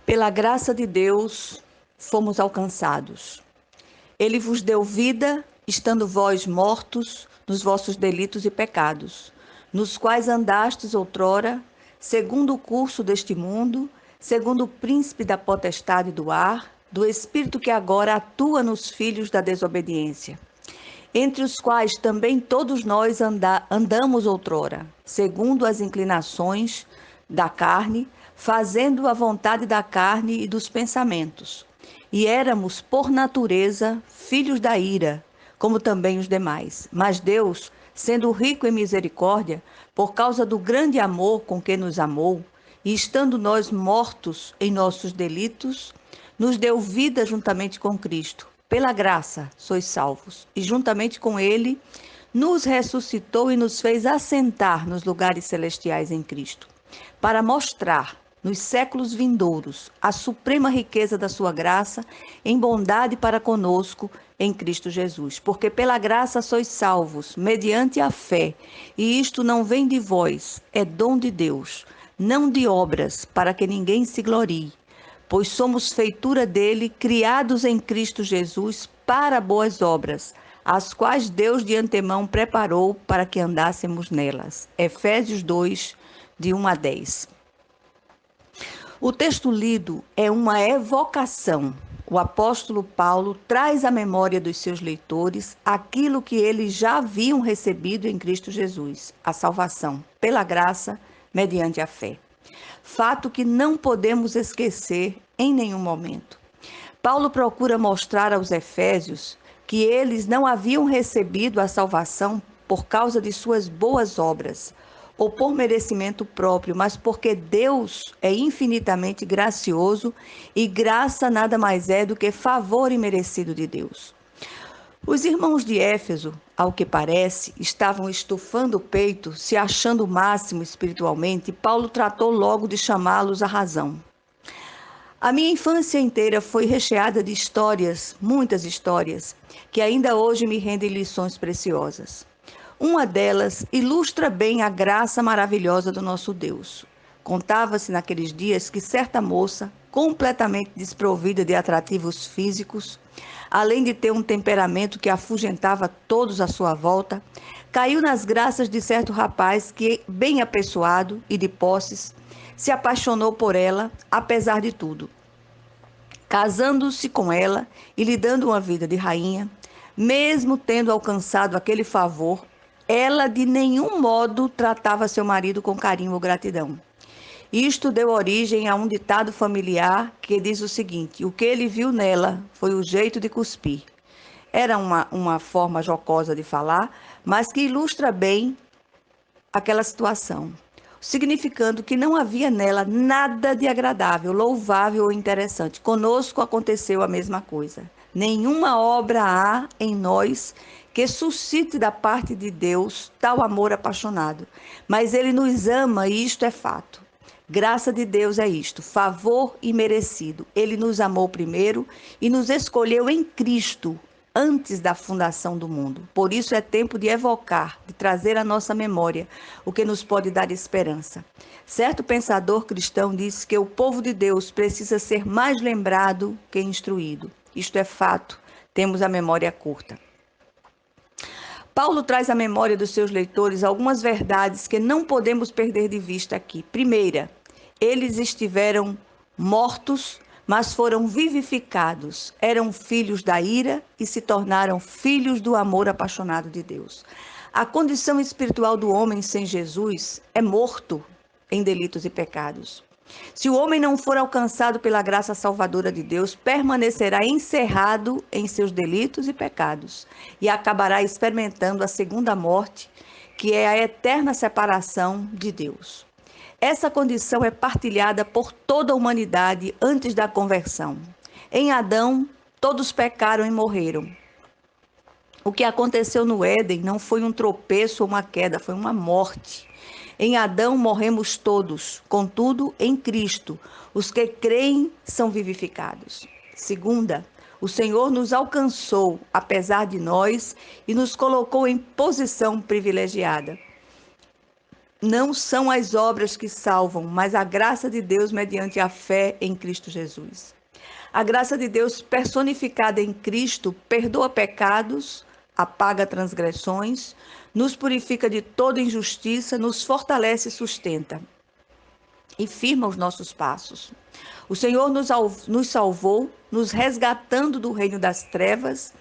Pela graça de Deus, fomos alcançados. Ele vos deu vida, estando vós mortos nos vossos delitos e pecados, nos quais andastes outrora, segundo o curso deste mundo, segundo o príncipe da potestade do ar, do espírito que agora atua nos filhos da desobediência, entre os quais também todos nós andamos outrora, segundo as inclinações da carne, fazendo a vontade da carne e dos pensamentos. E éramos, por natureza, filhos da ira, como também os demais. Mas Deus, sendo rico em misericórdia, por causa do grande amor com que nos amou, e estando nós mortos em nossos delitos, nos deu vida juntamente com Cristo. Pela graça sois salvos, e juntamente com Ele nos ressuscitou e nos fez assentar nos lugares celestiais em Cristo, para mostrar nos séculos vindouros a suprema riqueza da sua graça em bondade para conosco em Cristo Jesus. Porque pela graça sois salvos, mediante a fé, e isto não vem de vós, é dom de Deus, não de obras, para que ninguém se glorie. Pois somos feitura dele, criados em Cristo Jesus para boas obras, as quais Deus de antemão preparou para que andássemos nelas. Efésios 2, de 1 a 10. O texto lido é uma evocação. O apóstolo Paulo traz à memória dos seus leitores aquilo que eles já haviam recebido em Cristo Jesus, a salvação pela graça, mediante a fé. Fato que não podemos esquecer em nenhum momento. Paulo procura mostrar aos efésios que eles não haviam recebido a salvação por causa de suas boas obras, ou por merecimento próprio, mas porque Deus é infinitamente gracioso e graça nada mais é do que favor imerecido de Deus. Os irmãos de Éfeso, ao que parece, estavam estufando o peito, se achando o máximo espiritualmente, e Paulo tratou logo de chamá-los à razão. A minha infância inteira foi recheada de histórias, muitas histórias, que ainda hoje me rendem lições preciosas. Uma delas ilustra bem a graça maravilhosa do nosso Deus. Contava-se naqueles dias que certa moça, completamente desprovida de atrativos físicos, além de ter um temperamento que afugentava todos à sua volta, caiu nas graças de certo rapaz que, bem apessoado e de posses, se apaixonou por ela, apesar de tudo. Casando-se com ela e lhe dando uma vida de rainha, mesmo tendo alcançado aquele favor, ela de nenhum modo tratava seu marido com carinho ou gratidão. Isto deu origem a um ditado familiar que diz o seguinte: o que ele viu nela foi o jeito de cuspir. Era uma forma jocosa de falar, mas que ilustra bem aquela situação, significando que não havia nela nada de agradável, louvável ou interessante. Conosco aconteceu a mesma coisa. Nenhuma obra há em nós que suscite da parte de Deus tal amor apaixonado, mas Ele nos ama e isto é fato. Graça de Deus é isto, favor imerecido. Ele nos amou primeiro e nos escolheu em Cristo antes da fundação do mundo. Por isso é tempo de evocar, de trazer à nossa memória o que nos pode dar esperança. Certo pensador cristão disse que o povo de Deus precisa ser mais lembrado que instruído. Isto é fato, temos a memória curta. Paulo traz à memória dos seus leitores algumas verdades que não podemos perder de vista aqui. Primeira, eles estiveram mortos, mas foram vivificados. Eram filhos da ira e se tornaram filhos do amor apaixonado de Deus. A condição espiritual do homem sem Jesus é morto em delitos e pecados. Se o homem não for alcançado pela graça salvadora de Deus, permanecerá encerrado em seus delitos e pecados e acabará experimentando a segunda morte, que é a eterna separação de Deus. Essa condição é partilhada por toda a humanidade antes da conversão. Em Adão, todos pecaram e morreram. O que aconteceu no Éden não foi um tropeço ou uma queda, foi uma morte. Em Adão morremos todos, contudo, em Cristo, os que creem são vivificados. Segunda, o Senhor nos alcançou, apesar de nós, e nos colocou em posição privilegiada. não são as obras que salvam, mas a graça de Deus mediante a fé em Cristo Jesus. A graça de Deus personificada em Cristo perdoa pecados, apaga transgressões, nos purifica de toda injustiça, nos fortalece e sustenta e firma os nossos passos. O Senhor nos salvou, nos resgatando do reino das trevas,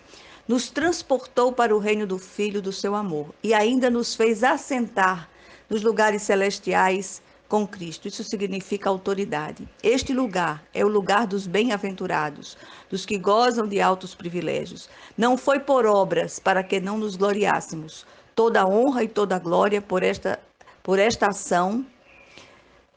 nos transportou para o reino do Filho do seu amor e ainda nos fez assentar nos lugares celestiais com Cristo. Isso significa autoridade. Este lugar é o lugar dos bem-aventurados, dos que gozam de altos privilégios. Não foi por obras para que não nos gloriássemos. Toda a honra e toda a glória por esta ação,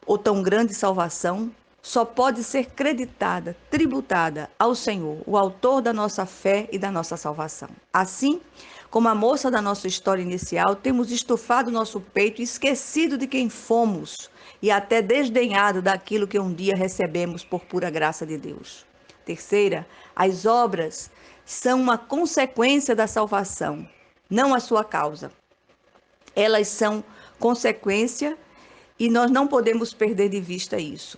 ou tão grande salvação, só pode ser creditada, tributada ao Senhor, o autor da nossa fé e da nossa salvação. Assim, como a moça da nossa história inicial, temos estufado nosso peito, esquecido de quem fomos e até desdenhado daquilo que um dia recebemos por pura graça de Deus. Terceira, as obras são uma consequência da salvação, não a sua causa. Elas são consequência e nós não podemos perder de vista isso.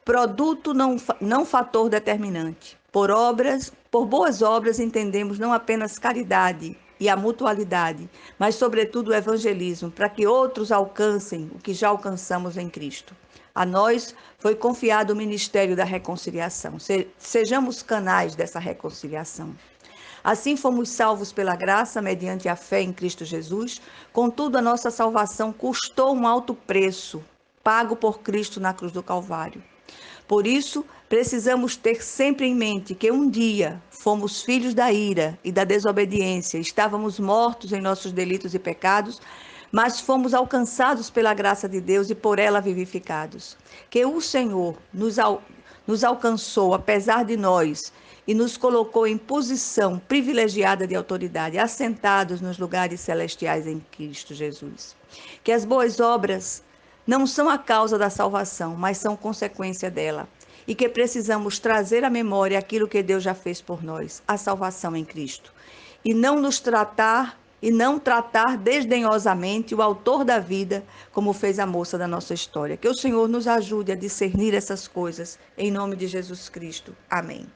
Produto não fator determinante. Por boas obras entendemos não apenas caridade e a mutualidade, mas sobretudo o evangelismo, para que outros alcancem o que já alcançamos em Cristo. A nós foi confiado o ministério da reconciliação. Sejamos canais dessa reconciliação. Assim fomos salvos pela graça, mediante a fé em Cristo Jesus. Contudo, a nossa salvação custou um alto preço, pago por Cristo na cruz do Calvário. Por isso, precisamos ter sempre em mente que um dia fomos filhos da ira e da desobediência, estávamos mortos em nossos delitos e pecados, mas fomos alcançados pela graça de Deus e por ela vivificados. Que o Senhor nos alcançou, apesar de nós, e nos colocou em posição privilegiada de autoridade, assentados nos lugares celestiais em Cristo Jesus. Que as boas obras não são a causa da salvação, mas são consequência dela. E que precisamos trazer à memória aquilo que Deus já fez por nós, a salvação em Cristo. E não tratar desdenhosamente o autor da vida, como fez a moça da nossa história. Que o Senhor nos ajude a discernir essas coisas, em nome de Jesus Cristo. Amém.